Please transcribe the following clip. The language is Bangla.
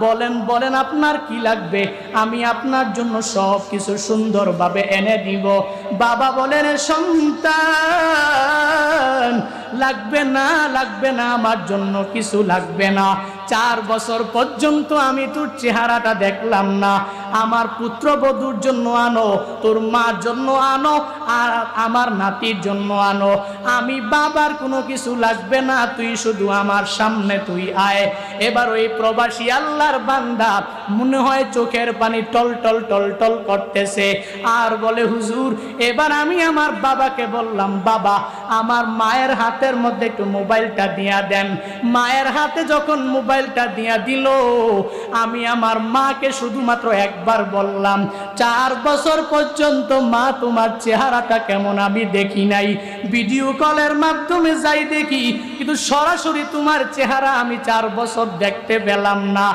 বলেন বলেন আপনার কি লাগবে, আমি আপনার জন্য সব কিছু সুন্দরভাবে এনে দিব। বাবা বলেন, সন্তান লাগবে না, লাগবে না, আমার জন্য কিছু লাগবে না। 4 বছর পর্যন্ত আমি তোর চেহারাটা দেখলাম না। আমার পুত্রবধূর জন্য আনো, তোর মার জন্য আনো, আর আমার নাতির জন্য আনো। আমি বাবার কোনো কিছু লাগবে না, তুই শুধু আমার সামনে তুই আয়। এবার ওই প্রবাসী আল্লাহর বান্দা মনে হয় চোখের পানি টল টল টল টল করতেছে, আর বলে, হুজুর এবার আমি আমার বাবাকে বললাম, বাবা আমার মায়ের হাতের মধ্যে একটু মোবাইলটা দিয়া দেন। মায়ের হাতে যখন মোবাইলটা দিয়া দিল, আমি আমার মাকে শুধুমাত্র একবার বললাম, 4 বছর পর্যন্ত মা তোমার চেহারাটা কেমন আমি দেখি নাই, ভিডিও কলের মাধ্যমে যাই দেখি, কিন্তু সরাসরি তোমার চেহারা আমি 4 বছর দেখতে পেলাম না।